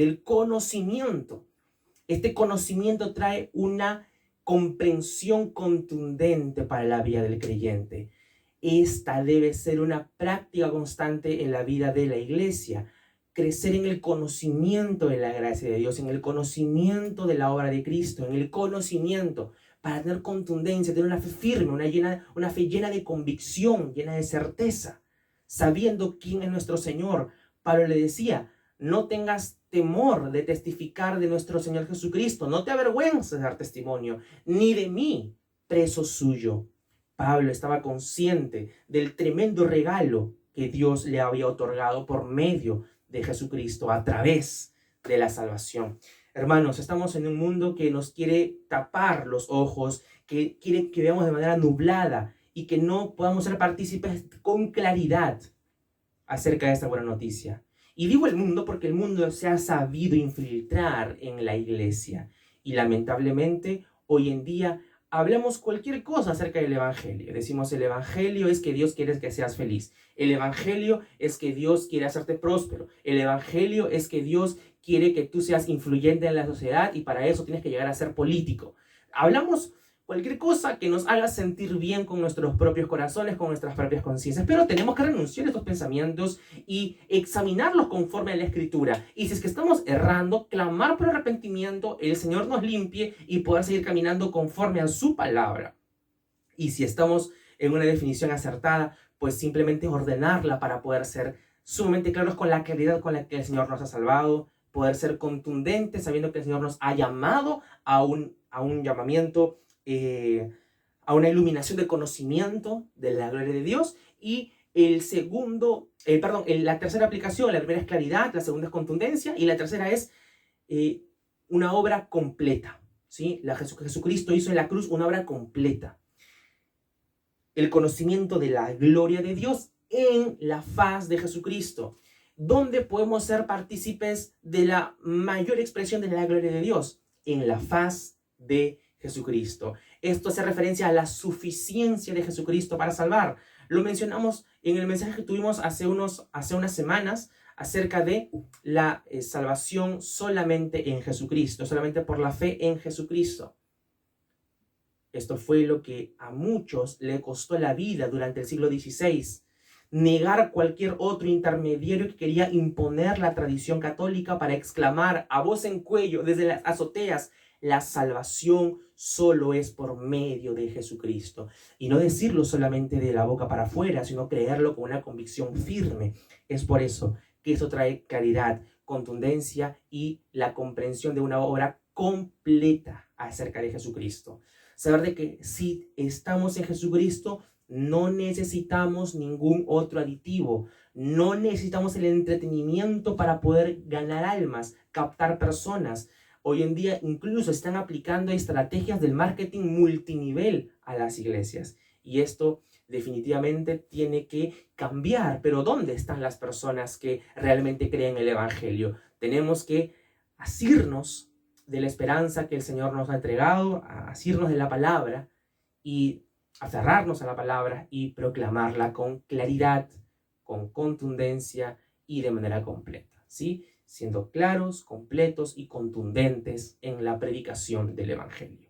Este conocimiento trae una comprensión contundente para la vida del creyente. Esta debe ser una práctica constante en la vida de la iglesia. Crecer en el conocimiento de la gracia de Dios, en el conocimiento de la obra de Cristo, en el conocimiento, para tener contundencia, tener una fe firme, una fe llena de convicción, llena de certeza, sabiendo quién es nuestro Señor. Pablo le decía, no tengas temor de testificar de nuestro Señor Jesucristo, no te avergüences de dar testimonio, ni de mí, preso suyo. Pablo estaba consciente del tremendo regalo que Dios le había otorgado por medio de Jesucristo a través de la salvación. Hermanos, estamos en un mundo que nos quiere tapar los ojos, que quiere que veamos de manera nublada y que no podamos ser partícipes con claridad acerca de esta buena noticia. Y digo el mundo porque el mundo se ha sabido infiltrar en la iglesia. Y lamentablemente, hoy en día, hablamos cualquier cosa acerca del evangelio. Decimos, el evangelio es que Dios quiere que seas feliz. El evangelio es que Dios quiere hacerte próspero. El evangelio es que Dios quiere que tú seas influyente en la sociedad y para eso tienes que llegar a ser político. Hablamos cualquier cosa que nos haga sentir bien con nuestros propios corazones, con nuestras propias conciencias. Pero tenemos que renunciar a estos pensamientos y examinarlos conforme a la Escritura. Y si es que estamos errando, clamar por arrepentimiento, el Señor nos limpie y poder seguir caminando conforme a su palabra. Y si estamos en una definición acertada, pues simplemente ordenarla para poder ser sumamente claros con la claridad con la que el Señor nos ha salvado, poder ser contundentes sabiendo que el Señor nos ha llamado a un llamamiento, a una iluminación de conocimiento de la gloria de Dios. Y la tercera aplicación, la primera es claridad, la segunda es contundencia y la tercera es una obra completa, ¿sí? Jesucristo hizo en la cruz una obra completa. El conocimiento de la gloria de Dios en la faz de Jesucristo, donde podemos ser partícipes de la mayor expresión de la gloria de Dios, en la faz de Jesucristo. Esto hace referencia a la suficiencia de Jesucristo para salvar. Lo mencionamos en el mensaje que tuvimos hace unas semanas acerca de la salvación solamente en Jesucristo, solamente por la fe en Jesucristo. Esto fue lo que a muchos le costó la vida durante el siglo XVI. Negar cualquier otro intermediario que quería imponer la tradición católica para exclamar a voz en cuello desde las azoteas, la salvación solo es por medio de Jesucristo. Y no decirlo solamente de la boca para afuera, sino creerlo con una convicción firme. Es por eso que esto trae claridad, contundencia y la comprensión de una obra completa acerca de Jesucristo. Saber de que si estamos en Jesucristo, no necesitamos ningún otro aditivo. No necesitamos el entretenimiento para poder ganar almas, captar personas. Hoy en día incluso están aplicando estrategias del marketing multinivel a las iglesias. Y esto definitivamente tiene que cambiar. Pero ¿dónde están las personas que realmente creen el Evangelio? Tenemos que asirnos de la esperanza que el Señor nos ha entregado, asirnos de la palabra y aferrarnos a la palabra y proclamarla con claridad, con contundencia y de manera completa, ¿sí? Siendo claros, completos y contundentes en la predicación del Evangelio.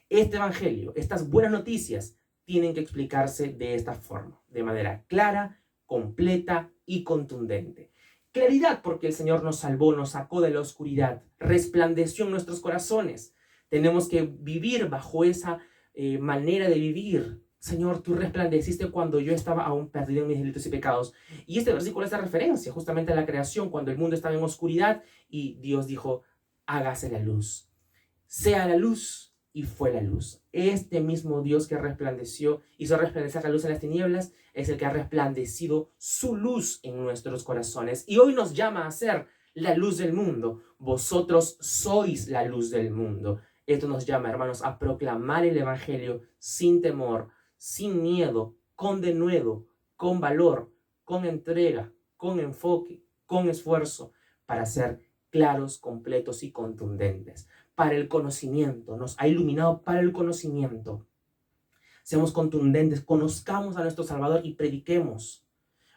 Este Evangelio, estas buenas noticias, tienen que explicarse de esta forma, de manera clara, completa y contundente. Claridad porque el Señor nos salvó, nos sacó de la oscuridad, resplandeció en nuestros corazones. Tenemos que vivir bajo esa manera de vivir. Señor, tú resplandeciste cuando yo estaba aún perdido en mis delitos y pecados. Y este versículo hace referencia justamente a la creación, cuando el mundo estaba en oscuridad y Dios dijo, hágase la luz. Sea la luz. Y fue la luz. Este mismo Dios que resplandeció, hizo resplandecer la luz en las tinieblas, es el que ha resplandecido su luz en nuestros corazones. Y hoy nos llama a ser la luz del mundo. Vosotros sois la luz del mundo. Esto nos llama, hermanos, a proclamar el Evangelio sin temor, sin miedo, con denuedo, con valor, con entrega, con enfoque, con esfuerzo, para ser claros, completos y contundentes. Para el conocimiento, nos ha iluminado para el conocimiento. Seamos contundentes, conozcamos a nuestro Salvador y prediquemos.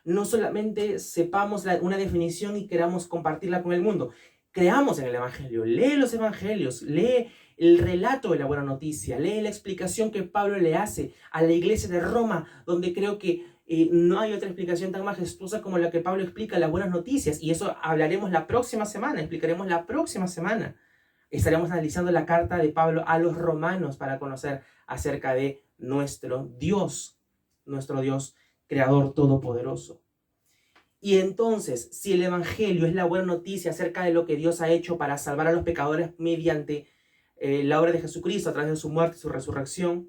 No solamente sepamos una definición y queramos compartirla con el mundo. Creamos en el Evangelio, lee los Evangelios, lee el relato de la buena noticia, lee la explicación que Pablo le hace a la iglesia de Roma, donde creo que no hay otra explicación tan majestuosa como la que Pablo explica las buenas noticias. Y eso hablaremos la próxima semana, explicaremos la próxima semana. Estaremos analizando la carta de Pablo a los romanos para conocer acerca de nuestro Dios creador todopoderoso. Y entonces, si el Evangelio es la buena noticia acerca de lo que Dios ha hecho para salvar a los pecadores mediante la obra de Jesucristo a través de su muerte y su resurrección,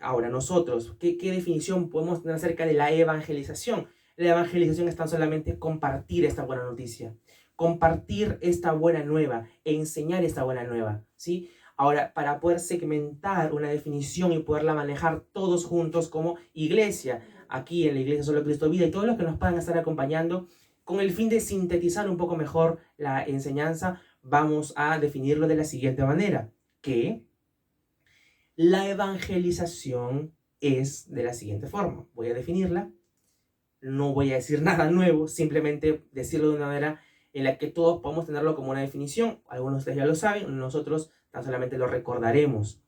ahora nosotros, ¿qué definición podemos tener acerca de la evangelización? La evangelización es tan solamente compartir esta buena noticia, compartir esta buena nueva e enseñar esta buena nueva, ¿sí? Ahora, para poder segmentar una definición y poderla manejar todos juntos como iglesia, aquí en la Iglesia Solo Cristo Vida y todos los que nos puedan estar acompañando, con el fin de sintetizar un poco mejor la enseñanza, vamos a definirlo de la siguiente manera, que la evangelización es de la siguiente forma. Voy a definirla, no voy a decir nada nuevo, simplemente decirlo de una manera en la que todos podemos tenerlo como una definición. Algunos de ustedes ya lo saben, nosotros tan solamente lo recordaremos.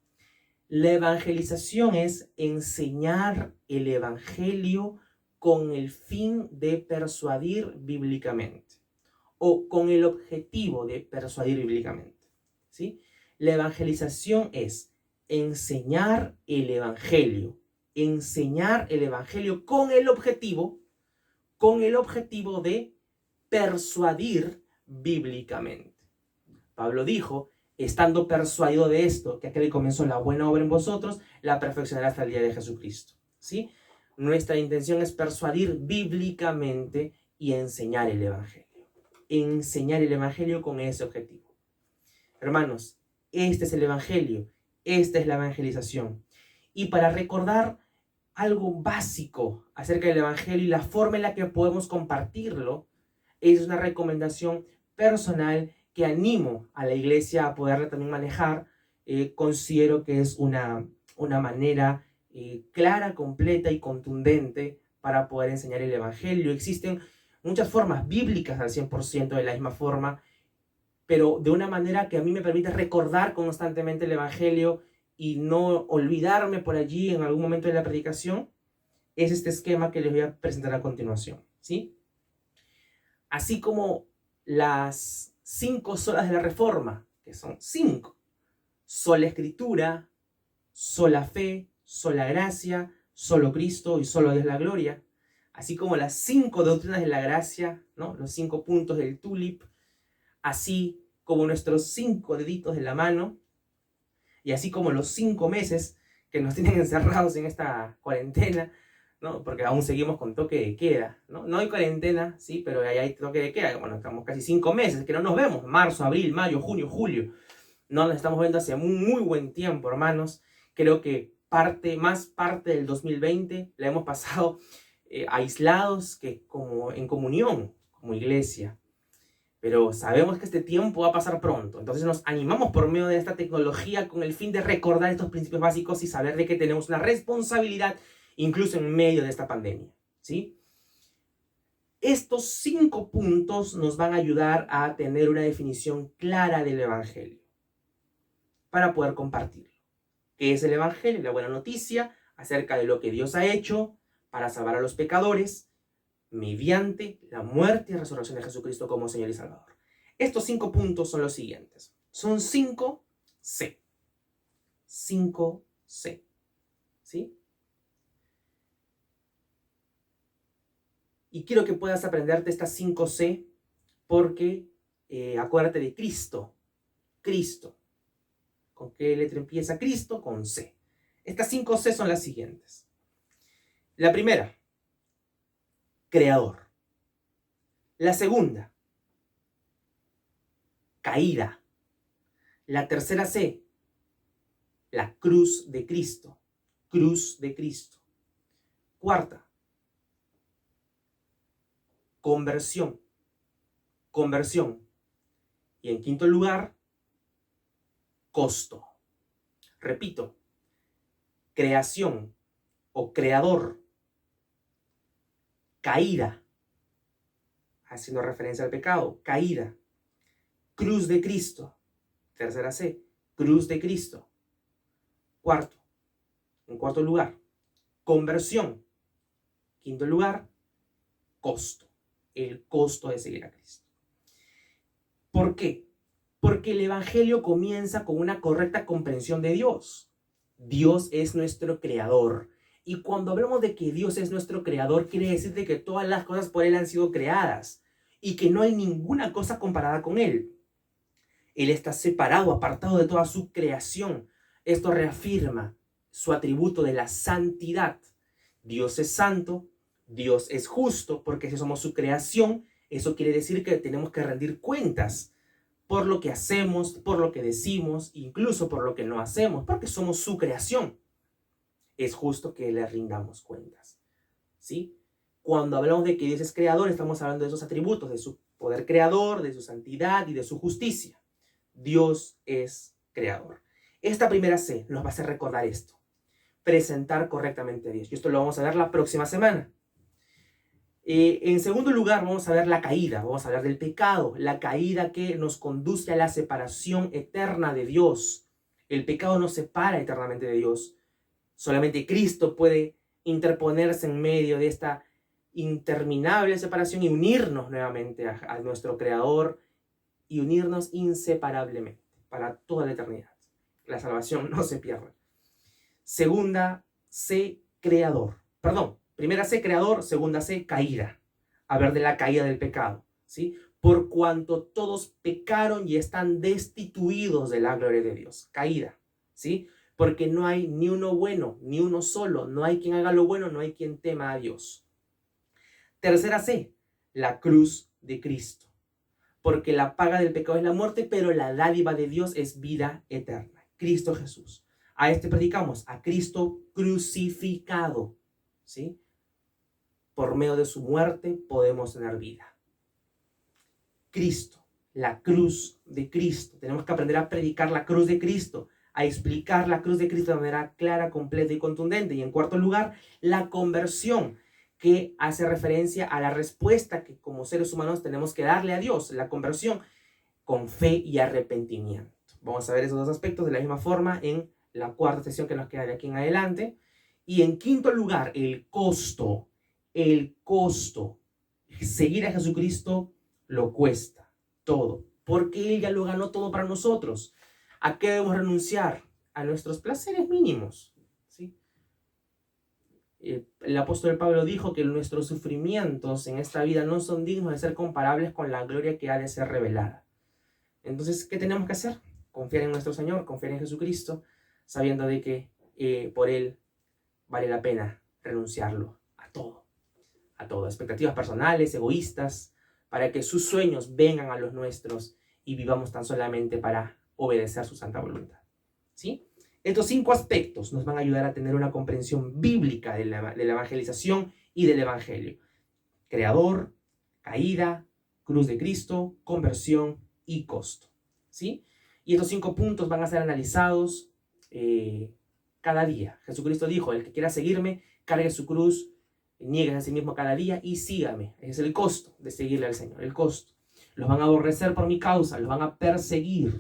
La evangelización es enseñar el evangelio con el fin de persuadir bíblicamente o con el objetivo de persuadir bíblicamente, ¿sí? La evangelización es enseñar el evangelio con el objetivo de persuadir bíblicamente. Pablo dijo, estando persuadido de esto, que aquel que comenzó la buena obra en vosotros, la perfeccionará hasta el día de Jesucristo, ¿sí? Nuestra intención es persuadir bíblicamente y enseñar el evangelio. Enseñar el evangelio con ese objetivo. Hermanos, este es el evangelio, esta es la evangelización. Y para recordar algo básico acerca del evangelio y la forma en la que podemos compartirlo, es una recomendación personal que animo a la iglesia a poderla también manejar. Considero que es una manera clara, completa y contundente para poder enseñar el evangelio. Existen muchas formas bíblicas al 100% de la misma forma, pero de una manera que a mí me permite recordar constantemente el evangelio y no olvidarme por allí en algún momento de la predicación. Es este esquema que les voy a presentar a continuación, ¿sí? Así como las 5 solas de la Reforma, que son 5: sola Escritura, sola fe, sola gracia, solo Cristo y solo Dios la gloria. Así como las 5 doctrinas de la gracia, ¿no? Los 5 puntos del tulip, así como nuestros 5 deditos de la mano, y así como los 5 meses que nos tienen encerrados en esta cuarentena, ¿no? Porque aún seguimos con toque de queda, ¿no? No hay cuarentena, sí, pero ahí hay toque de queda. Bueno, estamos casi 5 meses que no nos vemos, marzo, abril, mayo, junio, julio. No nos estamos viendo hace muy buen tiempo, hermanos. Creo que parte del 2020 la hemos pasado aislados que como en comunión, como iglesia. Pero sabemos que este tiempo va a pasar pronto. Entonces nos animamos por medio de esta tecnología con el fin de recordar estos principios básicos y saber de que tenemos una responsabilidad incluso en medio de esta pandemia, ¿sí? Estos 5 puntos nos van a ayudar a tener una definición clara del Evangelio para poder compartirlo. ¿Qué es el Evangelio? La buena noticia acerca de lo que Dios ha hecho para salvar a los pecadores mediante la muerte y resurrección de Jesucristo como Señor y Salvador. Estos 5 puntos son los siguientes. Son 5 C. 5 C. ¿Sí? Y quiero que puedas aprenderte estas 5 C porque acuérdate de Cristo. Cristo. ¿Con qué letra empieza Cristo? Con C. Estas 5 C son las siguientes. La primera, creador. La segunda, caída. La tercera C, la cruz de Cristo. Cruz de Cristo. Cuarta, conversión. Conversión. Y en quinto lugar, costo. Repito, creación o creador, caída, haciendo referencia al pecado, caída, cruz de Cristo, tercera C, cruz de Cristo. Cuarto, en cuarto lugar, conversión. Quinto lugar, costo, el costo de seguir a Cristo. ¿Por qué? Porque el Evangelio comienza con una correcta comprensión de Dios. Dios es nuestro creador. Y cuando hablamos de que Dios es nuestro creador, quiere decir de que todas las cosas por Él han sido creadas y que no hay ninguna cosa comparada con Él. Él está separado, apartado de toda su creación. Esto reafirma su atributo de la santidad. Dios es santo, Dios es justo, porque si somos su creación, eso quiere decir que tenemos que rendir cuentas por lo que hacemos, por lo que decimos, incluso por lo que no hacemos, porque somos su creación. Es justo que le rindamos cuentas, ¿sí? Cuando hablamos de que Dios es creador, estamos hablando de esos atributos, de su poder creador, de su santidad y de su justicia. Dios es creador. Esta primera C nos va a hacer recordar esto. Presentar correctamente a Dios. Y esto lo vamos a ver la próxima semana. En segundo lugar, vamos a ver la caída. Vamos a hablar del pecado. La caída que nos conduce a la separación eterna de Dios. El pecado nos separa eternamente de Dios. Solamente Cristo puede interponerse en medio de esta interminable separación y unirnos nuevamente a nuestro Creador y unirnos inseparablemente para toda la eternidad. La salvación no se pierde. Segunda C, creador. Perdón, primera C, creador, segunda C, caída. Hablar de la caída del pecado, ¿sí? Por cuanto todos pecaron y están destituidos de la gloria de Dios. Caída, ¿sí? Porque no hay ni uno bueno, ni uno solo. No hay quien haga lo bueno, no hay quien tema a Dios. Tercera C, la cruz de Cristo. Porque la paga del pecado es la muerte, pero la dádiva de Dios es vida eterna. Cristo Jesús. A este predicamos, a Cristo crucificado, ¿sí? Por medio de su muerte podemos tener vida. Cristo, la cruz de Cristo. Tenemos que aprender a predicar la cruz de Cristo, a explicar la cruz de Cristo de manera clara, completa y contundente. Y en cuarto lugar, la conversión, que hace referencia a la respuesta que como seres humanos tenemos que darle a Dios, la conversión con fe y arrepentimiento. Vamos a ver esos dos aspectos de la misma forma en la cuarta sesión que nos queda de aquí en adelante. Y en quinto lugar, el costo. El costo. Seguir a Jesucristo lo cuesta todo, porque Él ya lo ganó todo para nosotros. ¿A qué debemos renunciar? A nuestros placeres mínimos, ¿sí? El apóstol Pablo dijo que nuestros sufrimientos en esta vida no son dignos de ser comparables con la gloria que ha de ser revelada. Entonces, ¿qué tenemos que hacer? Confiar en nuestro Señor, confiar en Jesucristo, sabiendo de que por Él vale la pena renunciarlo a todo, expectativas personales, egoístas, para que sus sueños vengan a los nuestros y vivamos tan solamente para obedecer su santa voluntad, ¿sí? Estos 5 aspectos nos van a ayudar a tener una comprensión bíblica de la evangelización y del evangelio. Creador, caída, cruz de Cristo, conversión y costo. ¿Sí? Y estos 5 puntos van a ser analizados cada día. Jesucristo dijo, el que quiera seguirme, cargue su cruz, niegue a sí mismo cada día y sígame. Ese es el costo de seguirle al Señor, el costo. Los van a aborrecer por mi causa, los van a perseguir.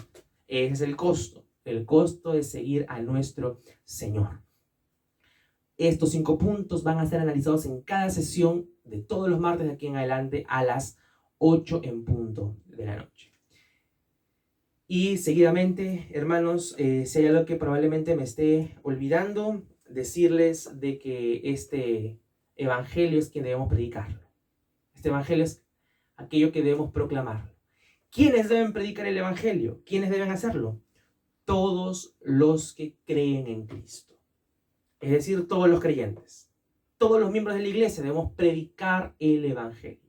Ese es el costo de seguir a nuestro Señor. Estos 5 puntos van a ser analizados en cada sesión de todos los martes de aquí en adelante a las 8 en punto de la noche. Y seguidamente, hermanos, si hay algo que probablemente me esté olvidando, decirles de que este evangelio es quien debemos predicarlo. Este evangelio es aquello que debemos proclamarlo. ¿Quiénes deben predicar el evangelio? ¿Quiénes deben hacerlo? Todos los que creen en Cristo. Es decir, todos los creyentes. Todos los miembros de la iglesia debemos predicar el evangelio.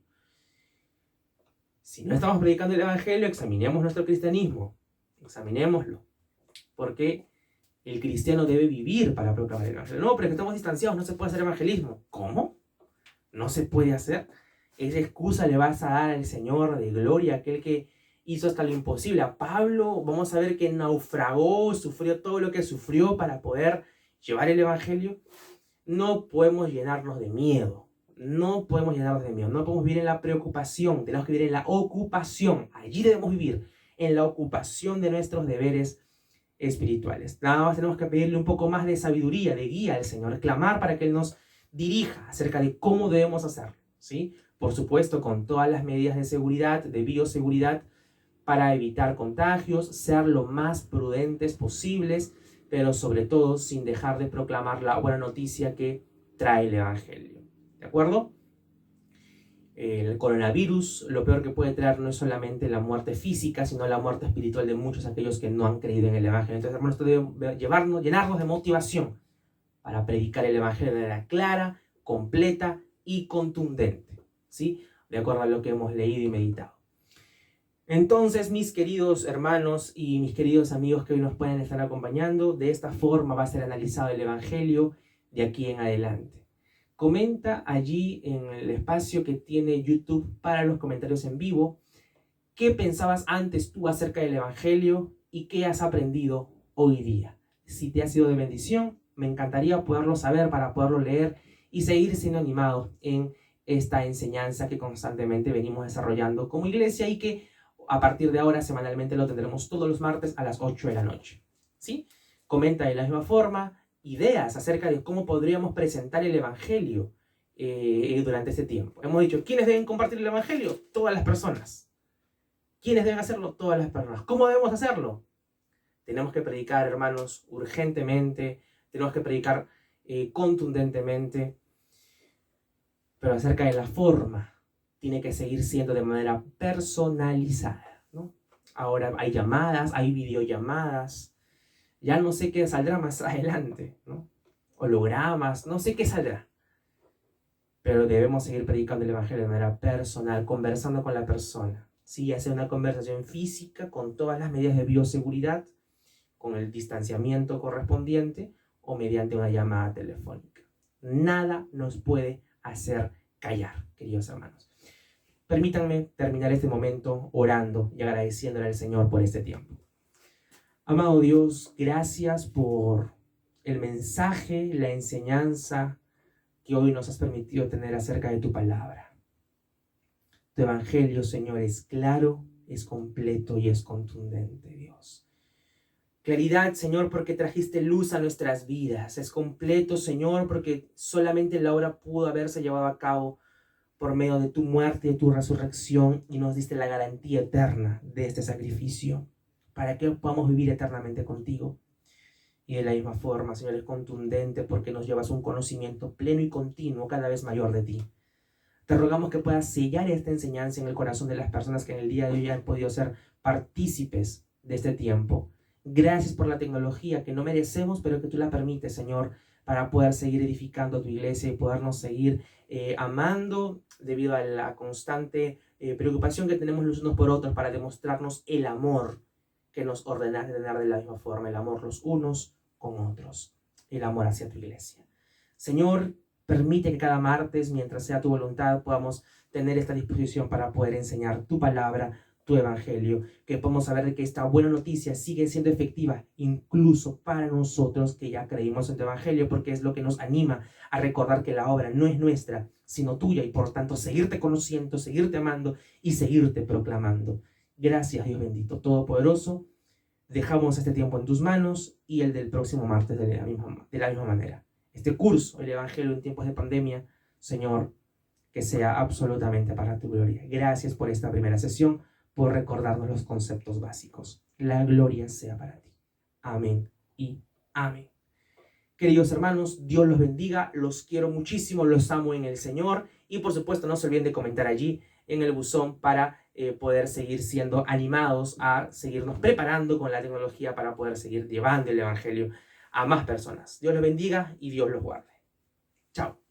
Si no estamos predicando el evangelio, examinemos nuestro cristianismo. Examinémoslo. Porque el cristiano debe vivir para proclamar el evangelio. No, pero es que estamos distanciados, no se puede hacer evangelismo. ¿Cómo? ¿No se puede hacer? Esa excusa le vas a dar al Señor de gloria, aquel que hizo hasta lo imposible. A Pablo, vamos a ver que naufragó, sufrió todo lo que sufrió para poder llevar el evangelio. No podemos llenarnos de miedo. No podemos llenarnos de miedo. No podemos vivir en la preocupación. Tenemos que vivir en la ocupación. Allí debemos vivir, en la ocupación de nuestros deberes espirituales. Nada más tenemos que pedirle un poco más de sabiduría, de guía al Señor, clamar para que Él nos dirija acerca de cómo debemos hacerlo, ¿sí? Por supuesto, con todas las medidas de seguridad, de bioseguridad, para evitar contagios, ser lo más prudentes posibles, pero sobre todo sin dejar de proclamar la buena noticia que trae el evangelio. ¿De acuerdo? El coronavirus, lo peor que puede traer no es solamente la muerte física, sino la muerte espiritual de muchos aquellos que no han creído en el evangelio. Entonces, hermanos, esto debe llenarnos de motivación para predicar el evangelio de manera clara, completa y contundente, ¿sí? De acuerdo a lo que hemos leído y meditado. Entonces, mis queridos hermanos y mis queridos amigos que hoy nos pueden estar acompañando, de esta forma va a ser analizado el evangelio de aquí en adelante. Comenta allí en el espacio que tiene YouTube para los comentarios en vivo qué pensabas antes tú acerca del evangelio y qué has aprendido hoy día. Si te ha sido de bendición, me encantaría poderlo saber para poderlo leer y seguir siendo animados en esta enseñanza que constantemente venimos desarrollando como iglesia y que a partir de ahora semanalmente lo tendremos todos los martes a las 8 de la noche. ¿Sí? Comenta de la misma forma ideas acerca de cómo podríamos presentar el evangelio durante este tiempo. Hemos dicho, ¿quiénes deben compartir el evangelio? Todas las personas. ¿Quiénes deben hacerlo? Todas las personas. ¿Cómo debemos hacerlo? Tenemos que predicar, hermanos, urgentemente. Tenemos que predicar contundentemente. Pero acerca de la forma, tiene que seguir siendo de manera personalizada, ¿no? Ahora hay llamadas, hay videollamadas. Ya no sé qué saldrá más adelante, ¿no? Hologramas, no sé qué saldrá. Pero debemos seguir predicando el evangelio de manera personal, conversando con la persona. Sí, hacer una conversación física con todas las medidas de bioseguridad, con el distanciamiento correspondiente o mediante una llamada telefónica. Nada nos puede hacer callar, queridos hermanos. Permítanme terminar este momento orando y agradeciéndole al Señor por este tiempo. Amado Dios, gracias por el mensaje, la enseñanza que hoy nos has permitido tener acerca de tu palabra. Tu evangelio, Señor, es claro, es completo y es contundente, Dios. Claridad, Señor, porque trajiste luz a nuestras vidas. Es completo, Señor, porque solamente la obra pudo haberse llevado a cabo por medio de tu muerte y de tu resurrección y nos diste la garantía eterna de este sacrificio para que podamos vivir eternamente contigo. Y de la misma forma, Señor, es contundente porque nos llevas un conocimiento pleno y continuo cada vez mayor de ti. Te rogamos que puedas sellar esta enseñanza en el corazón de las personas que en el día de hoy han podido ser partícipes de este tiempo. Gracias por la tecnología que no merecemos, pero que tú la permites, Señor, para poder seguir edificando tu iglesia y podernos seguir amando debido a la constante preocupación que tenemos los unos por otros para demostrarnos el amor que nos ordenaste tener de la misma forma, el amor los unos con otros, el amor hacia tu iglesia. Señor, permite que cada martes, mientras sea tu voluntad, podamos tener esta disposición para poder enseñar tu palabra, tu evangelio, que podamos saber que esta buena noticia sigue siendo efectiva incluso para nosotros que ya creímos en tu evangelio, porque es lo que nos anima a recordar que la obra no es nuestra, sino tuya, y por tanto seguirte conociendo, seguirte amando y seguirte proclamando. Gracias, Dios bendito, todopoderoso. Dejamos este tiempo en tus manos y el del próximo martes de la misma manera. Este curso, el evangelio en tiempos de pandemia, Señor, que sea absolutamente para tu gloria. Gracias por esta primera sesión, por recordarnos los conceptos básicos. La gloria sea para ti. Amén y amén. Queridos hermanos, Dios los bendiga, los quiero muchísimo, los amo en el Señor, y por supuesto no se olviden de comentar allí en el buzón para poder seguir siendo animados a seguirnos preparando con la tecnología para poder seguir llevando el evangelio a más personas. Dios los bendiga y Dios los guarde. Chao.